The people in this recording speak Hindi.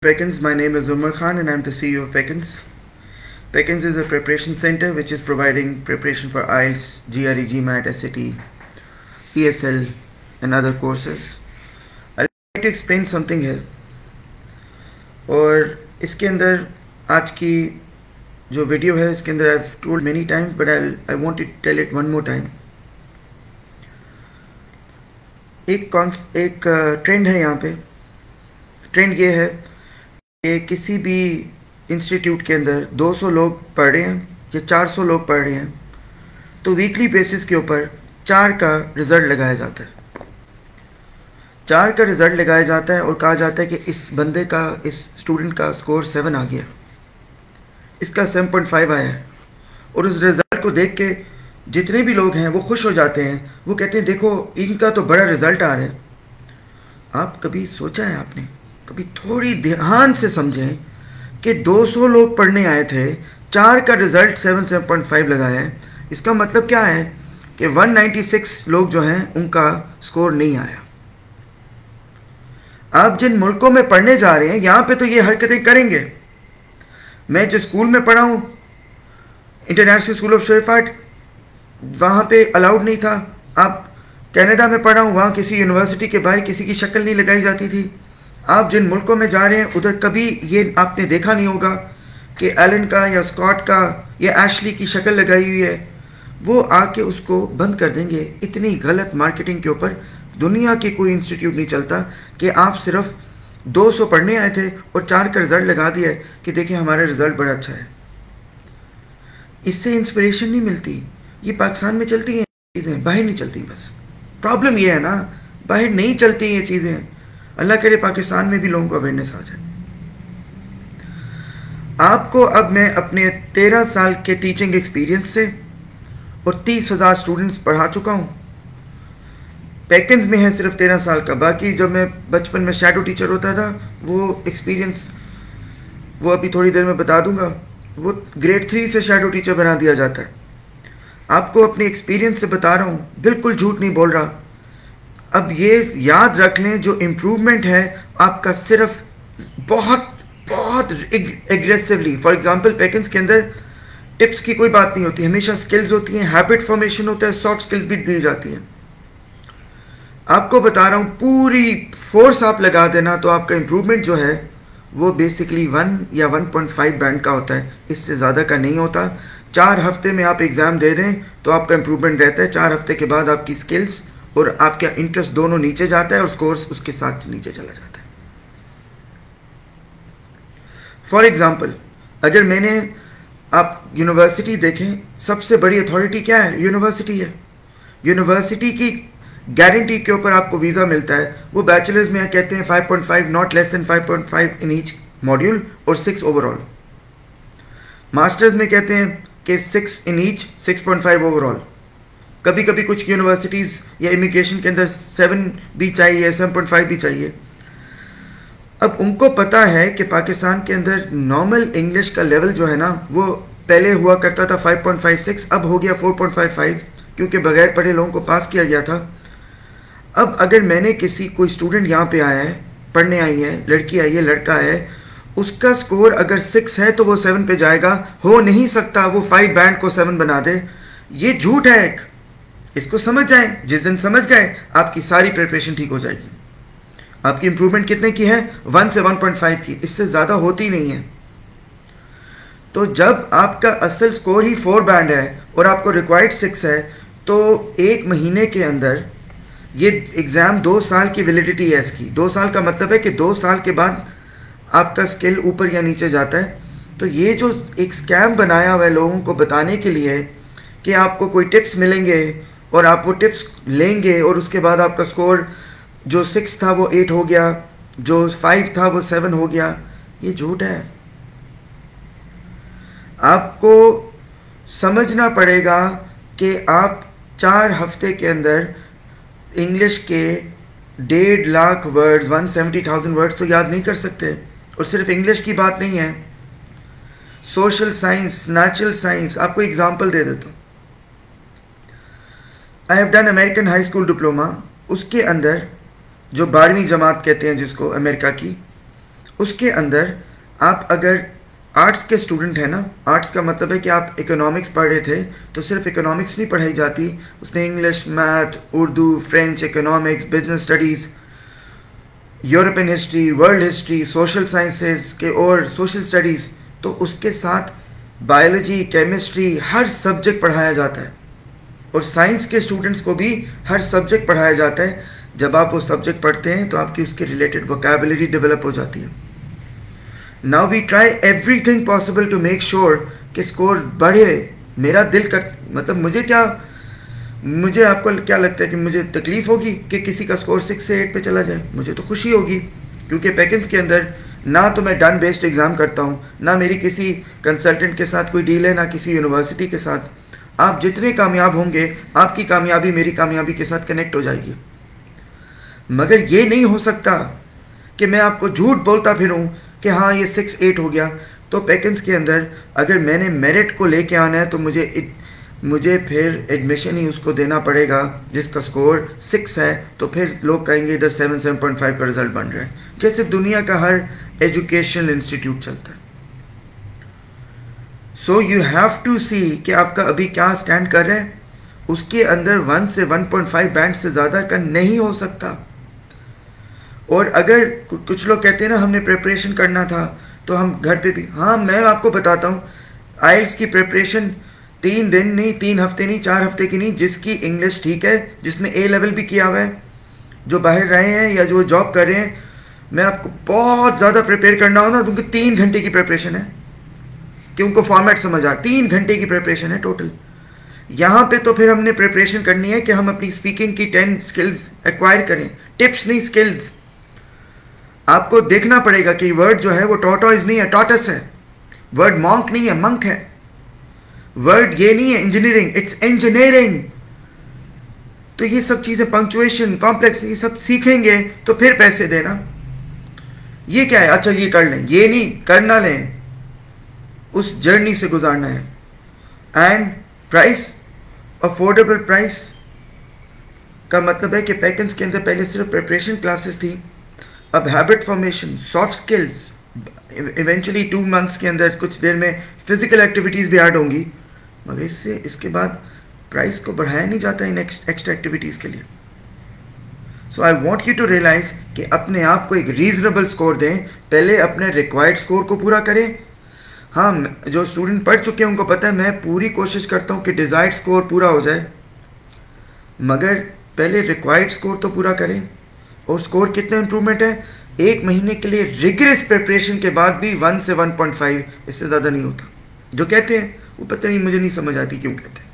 Beckons, my name is Umar Khan and I'm the CEO of Beckons. Beckons is a preparation center which is providing preparation for IELTS, GRE, GMAT, SAT, ESL and other courses. I'd like to explain something here. और इसके अंदर आज की जो वीडियो है इसके अंदर I've told many times but I want to tell it one more time. एक ट्रेंड है यहाँ पे. ट्रेंड ये है कि किसी भी इंस्टीट्यूट के अंदर 200 लोग पढ़ रहे हैं या 400 लोग पढ़ रहे हैं तो वीकली बेसिस के ऊपर 4 का रिज़ल्ट लगाया जाता है. 4 का रिज़ल्ट लगाया जाता है और कहा जाता है कि इस बंदे का, इस स्टूडेंट का स्कोर 7 आ गया, इसका 7.5 आया है. और उस रिज़ल्ट को देख के जितने भी लोग हैं वो खुश हो जाते हैं. वो कहते हैं देखो इनका तो बड़ा रिज़ल्ट आ रहा है. आप कभी सोचा है, आपने कभी थोड़ी ध्यान से समझें कि 200 लोग पढ़ने आए थे, 4 का रिज़ल्ट 7.5 लगाया है. इसका मतलब क्या है कि 196 लोग जो हैं उनका स्कोर नहीं आया. आप जिन मुल्कों में पढ़ने जा रहे हैं यहाँ पे तो ये हरकतें करेंगे. मैं जो स्कूल में पढ़ा हूँ, इंटरनेशनल स्कूल ऑफ शोएफ आर्ट, वहाँ पे अलाउड नहीं था. आप कनाडा में पढ़ा हूँ, वहाँ किसी यूनिवर्सिटी के बाहर किसी की शक्ल नहीं लगाई जाती थी. आप जिन मुल्कों में जा रहे हैं उधर कभी ये आपने देखा नहीं होगा कि एलन का या स्कॉट का या एशली की शक्ल लगाई हुई है. वो आके उसको बंद कर देंगे. इतनी गलत मार्केटिंग के ऊपर दुनिया के कोई इंस्टीट्यूट नहीं चलता कि आप सिर्फ 200 पढ़ने आए थे और 4 का रिज़ल्ट लगा दिया है कि देखिए हमारा रिज़ल्ट बड़ा अच्छा है. इससे इंस्पिरेशन नहीं मिलती. ये पाकिस्तान में चलती हैं चीज़ें, बाहर नहीं चलती. बस प्रॉब्लम ये है ना, बाहर नहीं चलती ये चीज़ें. अल्लाह करे पाकिस्तान में भी लोगों को अवेयरनेस आ जाए. आपको अब मैं अपने 13 साल के टीचिंग एक्सपीरियंस से और 30,000 स्टूडेंट्स पढ़ा चुका हूँ. बेकन्स में है सिर्फ 13 साल का. बाकी जब मैं बचपन में शैडो टीचर होता था वो एक्सपीरियंस वो अभी थोड़ी देर में बता दूंगा. वो ग्रेड 3 से शैडो टीचर बना दिया जाता है. आपको अपने एक्सपीरियंस से बता रहा हूँ, बिल्कुल झूठ नहीं बोल रहा. अब ये याद रख लें, जो इम्प्रूवमेंट है आपका सिर्फ बहुत बहुत एग्रेसिवली. फॉर एग्जांपल बेकन्स के अंदर टिप्स की कोई बात नहीं होती, हमेशा स्किल्स होती हैं, हैबिट फॉर्मेशन होता है, सॉफ्ट स्किल्स भी दी जाती हैं. आपको बता रहा हूँ पूरी फोर्स आप लगा देना तो आपका इम्प्रूवमेंट जो है वो बेसिकली 1 या 1.5 बैंड का होता है, इससे ज़्यादा का नहीं होता. 4 हफ्ते में आप एग्ज़ाम दे दें तो आपका इम्प्रूवमेंट रहता है. 4 हफ्ते के बाद आपकी स्किल्स और आपका इंटरेस्ट दोनों नीचे जाता है और स्कोर्स उसके साथ नीचे चला जाता है. फॉर एग्जाम्पल, अगर मैंने आप यूनिवर्सिटी देखें, सबसे बड़ी अथॉरिटी क्या है? यूनिवर्सिटी है. यूनिवर्सिटी की गारंटी के ऊपर आपको वीज़ा मिलता है. वो बैचलर्स में कहते हैं 5.5, not less than 5.5 in each module और 6 ओवरऑल. मास्टर्स में कहते हैं कि 6 इन ईच, 6.5 ओवरऑल. कभी कभी कुछ यूनिवर्सिटीज़ या इमिग्रेशन के अंदर 7 भी चाहिए, 7.5 भी चाहिए. अब उनको पता है कि पाकिस्तान के अंदर नॉर्मल इंग्लिश का लेवल जो है ना वो पहले हुआ करता था 5.56, अब हो गया 4.55 क्योंकि बगैर पढ़े लोगों को पास किया गया था. अब अगर मैंने कोई स्टूडेंट यहाँ पे आया है, पढ़ने आई है, लड़की आई है, लड़का है, उसका स्कोर अगर 6 है तो वो 7 पे जाएगा. हो नहीं सकता वो 5 बैंड को 7 बना दे. ये झूठ है एक. इसको समझ जाएं. जिस दिन समझ गए आपकी सारी प्रिपरेशन ठीक हो जाएगी. आपकी इंप्रूवमेंट कितने की है? 1 से 1.5 की, इससे ज़्यादा होती नहीं है. तो जब आपका असल स्कोर ही 4 बैंड है और आपको रिक्वायर्ड 6 है तो 1 महीने के अंदर ये एग्ज़ाम 2 साल की वैलिडिटी है इसकी. 2 साल का मतलब है कि 2 साल के बाद आपका स्किल ऊपर या नीचे जाता है. तो ये जो एक स्कैम बनाया हुआ है लोगों को बताने के लिए कि आपको कोई टिप्स मिलेंगे और आप वो टिप्स लेंगे और उसके बाद आपका स्कोर जो 6 था वो 8 हो गया, जो 5 था वो 7 हो गया, ये झूठ है. आपको समझना पड़ेगा कि आप 4 हफ्ते के अंदर इंग्लिश के 1.5 लाख वर्ड्स, 170,000 वर्ड्स तो याद नहीं कर सकते. और सिर्फ इंग्लिश की बात नहीं है, सोशल साइंस, नेचुरल साइंस. आपको एग्जांपल दे देता हूँ. I have done American high school diploma. उसके अंदर जो 12वीं जमात कहते हैं जिसको अमेरिका की, उसके अंदर आप अगर आर्ट्स के स्टूडेंट हैं ना, आर्ट्स का मतलब है कि आप इकोनॉमिक्स पढ़ रहे थे, तो सिर्फ इकोनॉमिक्स नहीं पढ़ाई जाती, उसमें English, math, Urdu, French, economics, business studies, European history, world history, social sciences के और सोशल स्टडीज़, तो उसके साथ बायोलॉजी, केमिस्ट्री, हर सब्जेक्ट पढ़ाया जाता है। और साइंस के स्टूडेंट्स को भी हर सब्जेक्ट पढ़ाया जाता है। जब आप वो सब्जेक्ट पढ़ते हैं तो आपकी उसके रिलेटेड वोकैबुलरी डेवलप हो जाती है। Now we try everything possible to make sure कि स्कोर बढ़े। मेरा दिल कर मतलब मुझे आपको क्या लगता है कि मुझे तकलीफ होगी कि किसी का स्कोर 6 से 8 पे चला जाए? मुझे तो खुशी होगी, क्योंकि पैकेंस के अंदर ना तो मैं डन बेस्ड एग्ज़ाम करता हूँ, ना मेरी किसी कंसल्टेंट के साथ कोई डील है, ना किसी यूनिवर्सिटी के साथ। आप जितने कामयाब होंगे, आपकी कामयाबी मेरी कामयाबी के साथ कनेक्ट हो जाएगी। मगर ये नहीं हो सकता कि मैं आपको झूठ बोलता फिरूं कि हाँ ये 6-8 हो गया। तो पैकेंस के अंदर अगर मैंने मेरिट को लेके आना है तो मुझे फिर एडमिशन ही उसको देना पड़ेगा जिसका स्कोर 6 है। तो फिर लोग कहेंगे इधर 7.5 का रिजल्ट बन रहा है, जैसे दुनिया का हर एजुकेशनल इंस्टीट्यूट चलता है। सो यू हैव टू सी कि आपका अभी क्या स्टैंड कर रहा है। उसके अंदर 1 से 1.5 बैंड से ज़्यादा का नहीं हो सकता। और अगर कुछ लोग कहते हैं ना हमने प्रिपरेशन करना था तो हम घर पे भी, हाँ मैं आपको बताता हूँ, आइल्स की प्रिपरेशन 3 दिन नहीं, 3 हफ्ते नहीं, 4 हफ्ते की नहीं। जिसकी इंग्लिश ठीक है, जिसने A लेवल भी किया हुआ है, जो बाहर रहे हैं या जो जॉब कर रहे हैं, मैं आपको बहुत ज़्यादा प्रिपेयर करना हो ना तो उनकी 3 घंटे की प्रिपरेशन है कि उनको फॉर्मेट समझ आ। 3 घंटे की प्रिपरेशन है टोटल। यहाँ पे तो फिर हमने प्रिपरेशन करनी है कि हम अपनी स्पीकिंग की 10 स्किल्स एक्वायर करें, टिप्स नहीं स्किल्स। आपको देखना पड़ेगा कि वर्ड जो है वो टॉर्टोइज नहीं है, टॉर्टस है। वर्ड मॉन्क नहीं है, मंक है। वर्ड ये नहीं है इंजीनियरिंग, इट्स इंजीनियरिंग। तो ये सब चीजें, पंक्चुएशन, कॉम्प्लेक्स, ये सब सीखेंगे तो फिर पैसे देना। ये क्या है, अच्छा ये कर लें, ये नहीं करना लें, उस जर्नी से गुजारना है। एंड प्राइस, अफोर्डेबल प्राइस का मतलब है कि पैकेंस के अंदर पहले सिर्फ प्रिपरेशन क्लासेस थी, अब habit formation, soft skills, eventually 2 months के अंदर कुछ देर में फिजिकल एक्टिविटीज़ भी ऐड होंगी। मगर इसके बाद प्राइस को बढ़ाया नहीं जाता इन एक्स्ट्रा एक्टिविटीज़ के लिए। So I want you to realise कि अपने आप को एक रीजनेबल स्कोर दें, पहले अपने रिक्वायर्ड स्कोर को पूरा करें। हाँ, जो स्टूडेंट पढ़ चुके हैं उनको पता है, मैं पूरी कोशिश करता हूँ कि डिज़ायर्ड स्कोर पूरा हो जाए, मगर पहले रिक्वायर्ड स्कोर तो पूरा करें। और स्कोर कितना इंप्रूवमेंट है, 1 महीने के लिए रिगरस प्रिपरेशन के बाद भी 1 से 1.5, इससे ज़्यादा नहीं होता। जो कहते हैं वो पता नहीं, मुझे नहीं समझ आती क्यों कहते हैं।